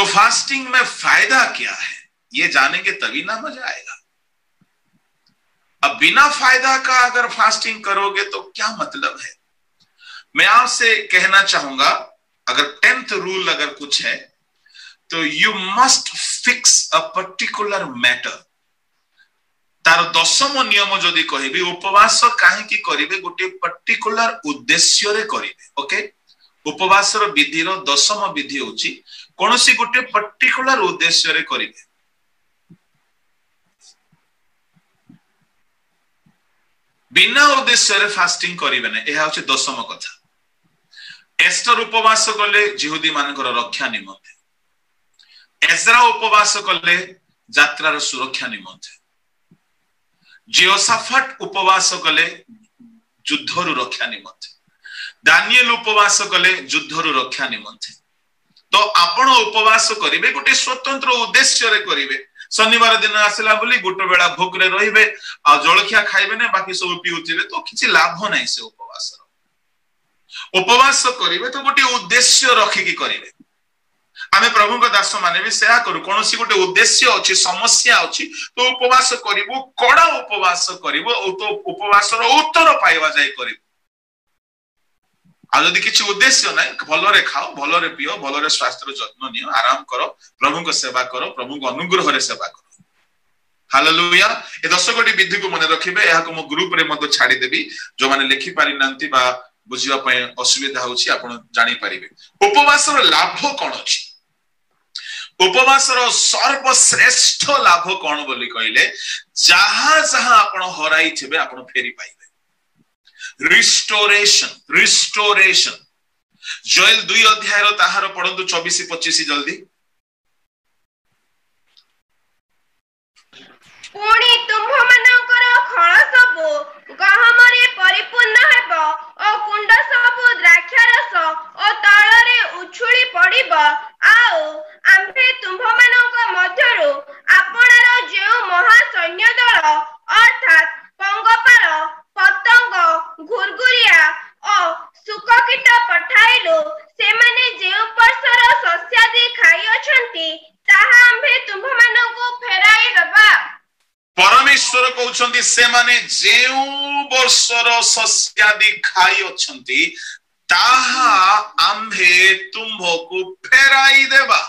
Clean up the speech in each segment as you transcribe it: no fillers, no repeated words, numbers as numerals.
Fasting में फायदा क्या है ये जानेंगे तभी ना मजा आएगा। अब बिना फायदा का अगर फास्टिंग करोगे तो क्या मतलब है। मैं आपसे कहना चाहूंगा, अगर 10th रूल अगर कुछ है तो you must fix a particular matter. तार 10म नियम जदि कहबी उपवास काहेकि करिवे गोटे पर्टिकुलर उद्देश्य रे करिवे। ओके, उपवास रो विधि रो 10म विधि होची कोनोसी गोटे पर्टिकुलर उद्देश्य रे करिवे। बिना उद्देश्य रे फास्टिंग करिवे ना, एहा होची 10म कथा। एस्टर उपवास कले जिहुदी मानकर रक्षा निमंते, एजरा उपवास कले यात्रार सुरक्षा निमंते, जियोसाफाट उपवास कले युद्धरु रक्षा निमंते, दानिएल उपवास कले युद्धरु रक्षा निमंते। तो आपण उपवास करिवे गोटे स्वतंत्र उद्देश्य रे करिवे। शनिवार दिन आसला बोली गोटे बेला भोक रे रहिबे आ जलखिया खाइबे ने बाकी सब पिउथिबे तो किछि लाभ नै से उपवास। उपवास करिवे तो गोटे उद्देश्य रखिकी करिवे। आमे प्रभु को दास माने भी सेया करू, कोनोसी गोटे उद्देश्य अछि, समस्या अछि तो उपवास करिवो, कड़ा उपवास करिवो तो उपवास रो उत्तर पाइबा जाय करिवो। आ जदि किछि उद्देश्य नै, भलरे खाओ, भलरे पियो, भलरे स्वास्थ्य जत्न नियो, आराम करो, प्रभु को सेवा करो, प्रभु को अनुग्रह रे सेवा करो। हालेलुया। ए 10 गोटी विधि को मन रखिबे। एहा को मो ग्रुप रे मतो छाडी देबी, जो माने लेखि पारि नांती बा बुझिबा पय असुविधा होछि आपण जानि पारिबे। उपवास रो लाभ कोन अछि, उपवास रो सर्वश्रेष्ठ लाभ कोन बोली कहिले, जहां जहां आपण हराई थिबे आपण फेरी पाइबे। Restoration, restoration. जोएल 2 अध्याय रो ताहार पढंतु 24-25 जल्दी। पुणी तुम्भ मानकर खळ सबु गहमरे परिपूर्ण हेब ओ कुंड सबु द्राक्षारस ओ तळरे उछुळी पडिब। आउ आम्भे तुम्भ मानक मध्यरु आपणर जेउ महासैन्य दल अर्थात पंगपाल, पतंग, घुरघुरिया ओ सुककीट पठाइलु, सेमाने जेउ वर्षर शस्यादि खाइ अछंती ताहा आम्भे तुम्भ मानकु फेराई देबा। परमेश्वर कहउछंती से माने जेउ वर्षर शस्यादि खाइ अछंती ताहा आम्भे तुम्भको फेराई देबा।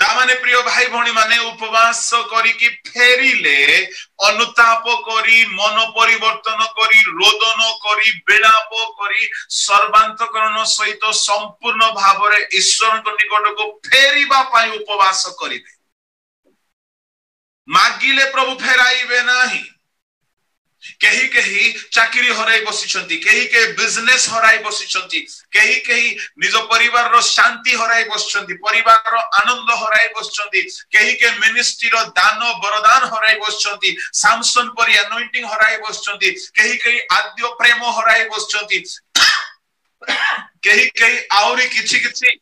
तामाने प्रिय भाई भणी माने उपवास करी कि फेरिले, अनुताप करी, मन परिवर्तन करी, रोदन करी, विलाप करी, सर्वांतकरण सहित संपूर्ण भावरे ईश्वर निकट को फेरिबा पाई उपवास करिवे। मागिले प्रभु फेराइबे नाही। केही केही चाकरी हराई बसिछंती, केही के बिजनेस हराई बसिछंती, केही केही निज परिवार रो शांति हराई बसिछंती, परिवार रो आनंद हराई बसिछंती, केही के मिनिस्ट्री रो दान वरदान हराई बसिछंती, सैमसन परि अनॉइंटिंग हराई बसिछंती, केही केही आद्य प्रेम हराई बसिछंती, केही केही आउरी किछि किछि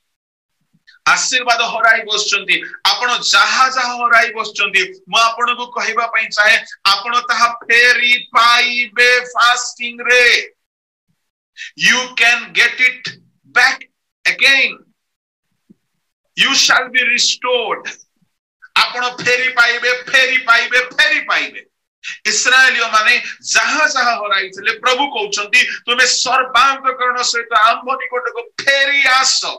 आशीर्वाद हराई बसचंती। आपण जहा जहा हराई बसचंती मु आपण को कहिबा पई चाहे आपण ताहा फेरी पाइबे फास्टिंग रे। You can get it back again, you shall be restored. आपण फेरी पाइबे, फेरी पाइबे, फेरी पाइबे। इस्राएलियो माने जहा जहा हराई थिले प्रभु कहउचंती तुमे सर्वांतकरण सहित आम्भ निकट को फेरी आसो।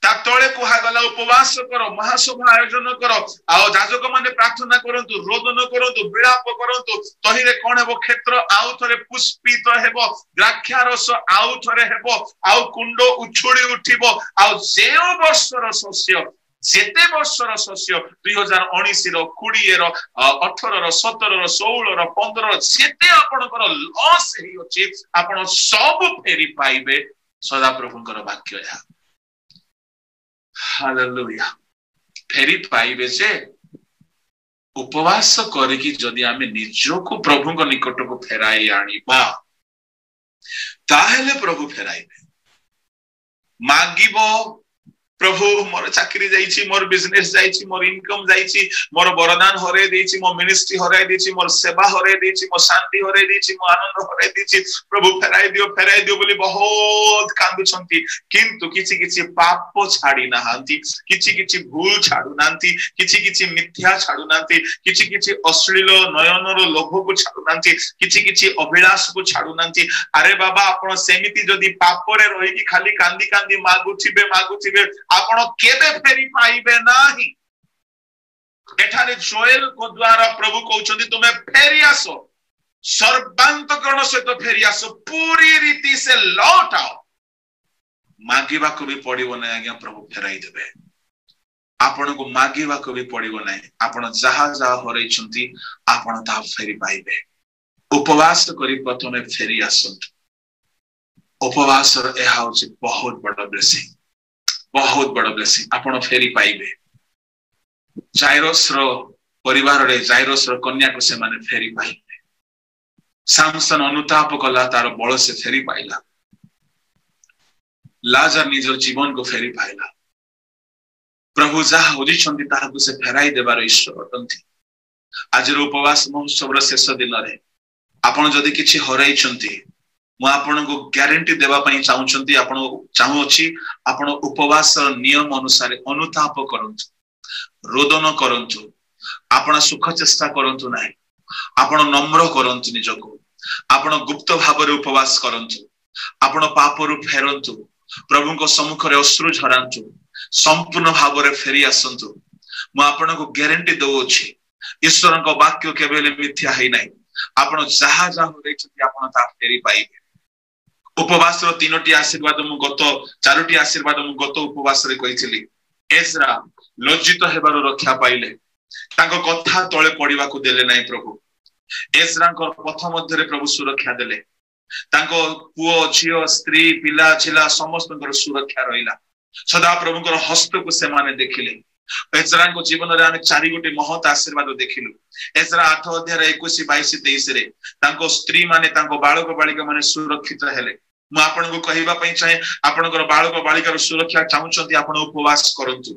तले कहगला उपवास करो, महासभा आयोजन करो, आओ जाजक माने प्रार्थना करंतु, रोदन करंतु, विलाप करंतु, तहिरे कोन हेबो क्षेत्र आउ थरे पुष्पित हेबो, द्राक्षारस आउ थरे हेबो, आउ कुंड उछुड़ी उठिबो, आउ जेउ वर्षर शस्य, जेते वर्षर शस्य 2019 रो 20 रो 18 रो 17 रो 16 रो 15 रो जेते आपणकर लॉस हेइ अछि आपण सब फेरी पाइबे। सदा प्रभुकर वाक्य या। हालेलुया। फेरी पाइबे जे उपवास करिकी जदि आमे निजको प्रभुक निकट को फेराई आनिबा ताहेले प्रभु फेराइबे। मागिबो प्रभु मोर चाकरी जाइछि मोर बिजनेस जाइछि मोर इनकम जाइछि मोर वरदान हरै देछि मो मिनिस्ट्री हरै देछि मोर सेवा हरै देछि मो शांति हरै देछि मो आनंद हरै देछि प्रभु फेराई दियो बोली बहुत कांदुछंती किंतु किछि किछि पाप छाडी नाहांती किछि किछि भूल छाडू नांती किछि किछि मिथ्या छाडू नांती किछि किछि अश्लील नयनर लोभ को छाडू नांती किछि किछि अभिलाष को छाडू नांती अरे बाबा आपण सेमिति जदी पाप रे रही कि खाली कांदी कांदी मागुथिबे आपण केबे फेरी पाइबे नाही एठारे जोएल को द्वारा प्रभु कहउछंती तुमे फेरी आसो सर्वांतकरण सहित फेरी आसो पूरी रीति से लौट आओ मागिबा को भी पड़िबो नै आज्ञा प्रभु फेराई देबे आपण को मागिबा को भी पड़िबो नै आपण जहा जहा हरैछंती आपण ता फेरी पाइबे उपवास करी प्रथमे फेरी आसंत उपवास एहा होछि बहुत बड़ ब्लेसिंग आपण फेरी पाइबे जाइरस रो परिवार रे जाइरस रो कन्या को से माने फेरी पाइबे सामसन अनुताप कला तार बळ से फेरी पाइला लाजर निज जीवन को फेरी पाइला प्रभु जहा होजिछंती ताहा को से फेराई देबार ईश्वर अटंती आज रो उपवास महोत्सव रो शेष दिन रे आपण जदी किछि हराइछंती मु आपण को ग्यारंटी देबा पई चाहउछंती आपण चाहउछि आपण उपवास नियम अनुसार अनुताप करंतु रोदन करंतु आपण सुख चेष्टा करंतु नाही आपण नम्र करंतु निजको आपण गुप्त भाव रे उपवास करंतु आपण पाप रु फेरंतु प्रभु को सम्मुख रे अश्रु झरांतु संपूर्ण भाव रे फेरी आसंतु मु आपण को ग्यारंटी दउछि ईश्वर को वाक्य केबेले मिथ्या है नाही आपण जहा जहा होइछथि आपण ता फेरी पाइबे उपवास रो तीनोटी आशीर्वाद मु गत चारोटी आशीर्वाद मु गत उपवास रे कहिथिली एजरा लज्जित हेबारो रक्षा पाइले तांको कथा तळे पडिबा को देले नाही प्रभु एजरा को पथ मध्य रे प्रभु सुरक्षा देले तांको पुओ झियो स्त्री पिला छिला समस्त सुरक्षा रहिला सदा प्रभु को हस्त को से माने देखिले एजरा को जीवन रे आने चारि गोटे महत आशीर्वाद देखिलु एजरा 8 अध्याय 21 22 23 रे तांको स्त्री माने तांको बालक बालिका माने सुरक्षित हेले मु आपन को कहिबा पई चाहे आपनकर बालक बालिका सुरक्षा चाहउछंती आपन उपवास करंतु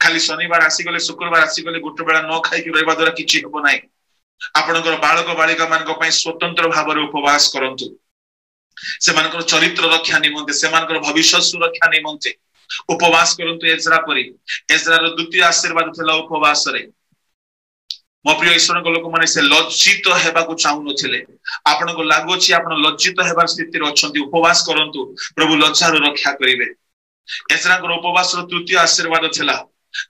खाली शनिवार आसी गले शुक्रवार आसी गले गोटे बेला न खाइ कि रहबा द्वारा किछि होबो नाही आपनकर बालक बालिका मान को पई स्वतंत्र भाव रे उपवास करंतु से मानकर चरित्र रक्षा निमंते से मानकर भविष्य सुरक्षा निमंते उपवास करंतु एजरा परी एजरा रो द्वितीय आशीर्वाद थला उपवास रे मो प्रिय ईश्वर को लोक माने से लज्जित हेबा को चाहू नथिले आपन को लागो छी आपन लज्जित हेबा स्थिति रे अछंती उपवास करंतु प्रभु लज्जा रो रक्षा करिवे एजरा को उपवास रो तृतीय आशीर्वाद थला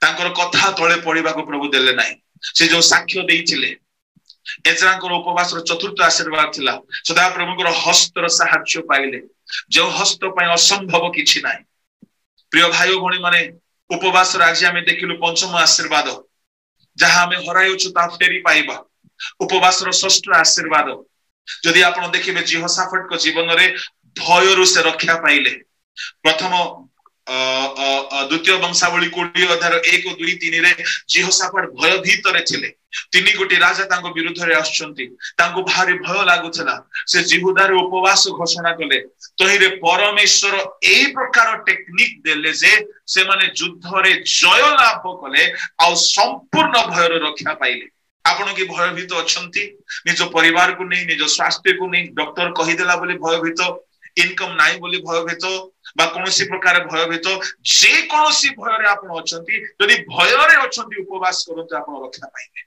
तांकर कथा तळे पडिबा को प्रभु देले नाही से जो साक्ष्य देइथिले एजरा को उपवास रो चतुर्थ आशीर्वाद थला सदा प्रभु को हस्त रो सहाय्य पाइले जो हस्त पय असंभव किछि नाही प्रिय भाई भणी माने उपवास आज आमे देखिलु पंचम आशीर्वाद जहां आमे हरायुछु ता फेरी पाइबा उपवास रो षष्ठ आशीर्वाद जदि आपण देखिबे जिहोशाफाट को जीवन रे भय रु से रक्षा पाइले प्रथम द्वितीय वंशावली 20 अध्याय 1 2 3 रे जिहोशाफाट भयभीत रे थिले तीन गोटी राजा तांको विरुद्ध रे आछंती तांको भारी भय लागुथला से जिहुदा रे उपवास घोषणा कले तहिरे परमेश्वर एई प्रकार टेक्निक देले जे से माने युद्ध रे जय लाभ कले आ संपूर्ण भय रे रक्षा पाइले आपण की भयभीत अछंती निज परिवार को नहीं निज स्वास्थ्य को नहीं डॉक्टर कहि देला बोली भयभीत इनकम नाही बोली भयभीत बा कोनोसी प्रकार भयभीत जे कोनोसी भय रे आपण अछंती यदि भय रे अछंती उपवास करंतु आपण रक्षा पाइबे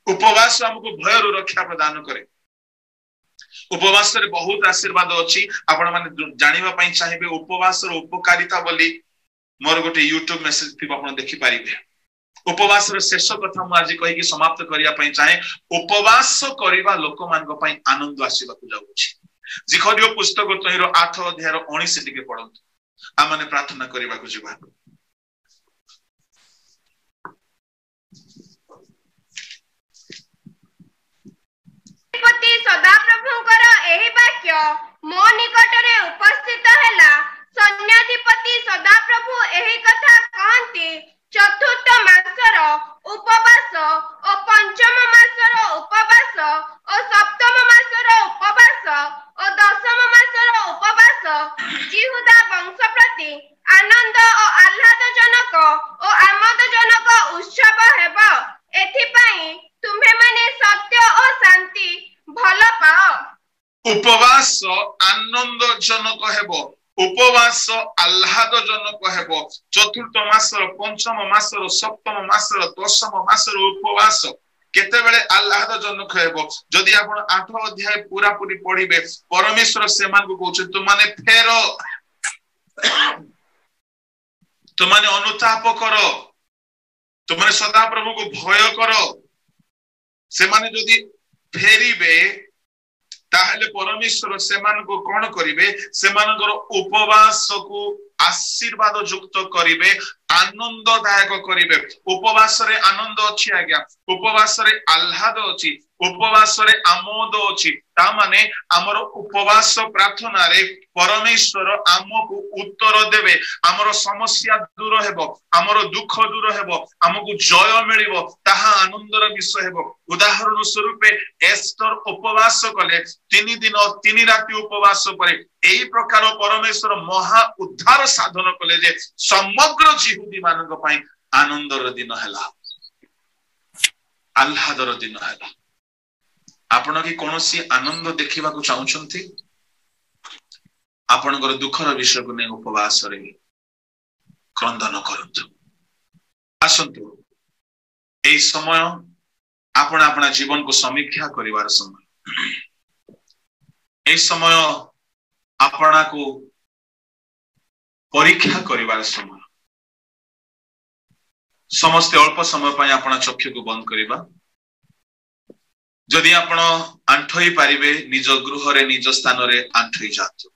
उपवास हमको भय रो रक्षा प्रदान करे उपवास रे बहुत आशीर्वाद अछि आपण माने जानिबा पई चाहिबे उपवास रो उपकारिता बोली मोर गोटे YouTube मेसेज थि आपण देखि पारिबे उपवास रो शेष कथा मु आज कहि कि समाप्त करिया पई चाहे उपवास करिबा लोक मान को पई आनंद आसीबा को जाउछि जिखरियो पुस्तक तहिरो 8 अध्याय 19 टिके पढंतु आ माने प्रार्थना करिबा को जिबा सदा प्रभुଙ୍କର ଏହି ବାକ୍ୟ ମୋ ନିକଟରେ ଉପସ୍ଥିତ ହେଲା ସୈନ୍ୟାଧିପତି ସଦା ପ୍ରଭୁ ଏହି କଥା କହନ୍ତି ଚତୁର୍ଥ ମାସର ଉପବାସ ଓ ପଞ୍ଚମ ମାସର ଉପବାସ ଓ ସପ୍ତମ ମାସର ଉପବାସ ଓ ଦଶମ ମାସର ଉପବାସ जिहुदा वंश प्रति आनंद और आह्लादजनक और आमोदजनक उत्सव हेब। एथिपाई तुम्हे माने सत्य और शांति भल पाओ। उपवास आनंदजनक हेब, उपवास आह्लादजनक हेब। चतुर्थ मासर, पंचम मासर, सप्तम मासर, दशम मासर उपवास केतेबेले आह्लादजनक हेब। जदि आपण 8 अध्याय पूरा पूरी पढ़िबे, परमेश्वर सेमान को कहउछ तुमाने फेरो, तुमाने अनुताप करो, तुमाने सदा प्रभु को भय करो। सेमाने जदि फेरिबे ताहले परमेश्वर सेमान को कौन करिवे, सेमानकर उपवास को आशीर्वाद युक्त करिवे, आनंददायक करिवे। उपवास रे आनंद अछि आज्ञा, उपवास रे आह्लाद अछि, उपवास रे आमोद अछि। ता माने हमर उपवास प्रार्थना रे परमेश्वर हमकु उत्तर देबे, हमर समस्या दूर हेबो, हमर दुख दूर हेबो, हमकु जय मिलिबो, ताहा आनंदर विषय हेबो। उदाहरण स्वरूप एस्तर उपवास कले 3 दिन 3 राति उपवास करे एई प्रकार परमेश्वर महा उद्धार साधन कले जे समग्र जिहुदी मानक पई आनंदर दिन हैला, आह्लादर दिन हैला। आपण की कोनोसी आनंद देखिबा को चाहुचंती, आपनकर दुखर विषय को ने उपवास रे क्रंदन करंतु। आसंतु एई समय आपण अपना जीवन को समीक्षा करिवार समय, एई समय आपना को परीक्षा करिवार समय। समस्त अल्प समय पई अपना चक्षु को बंद करिबा। जदि आपण आंठई पारिबे निज गृह रे निज स्थान रे आंठई जातु।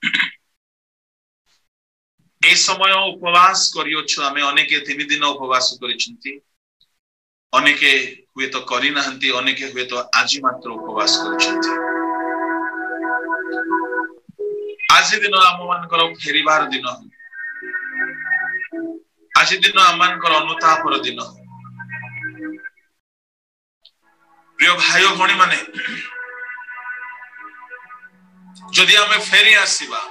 ए समय उपवास करियोछु आमे अनेके 3 दिन उपवास करिसंती, अनेके हुए तो करि नाहंती, अनेके हुए तो आज मात्र उपवास करिसंती। आज दिन आम मानकर फेरिबार दिन, आज दिन आम मानकर अनुतापर दिन। प्रिय भाई भणी माने, जदि आमे फेरी आसीबा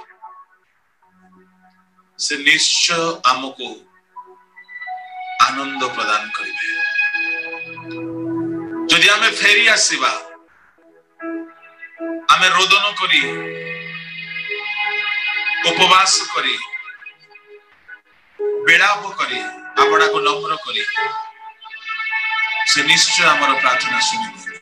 से निश्चय आमको आनंद प्रदान करिवे। जदि आमे फेरी आसीबा, आमे रोदन करी, उपवास करी, बेड़ाप करी, आपना को नम्र करी, से निश्चय आमर प्रार्थना सुनिबे।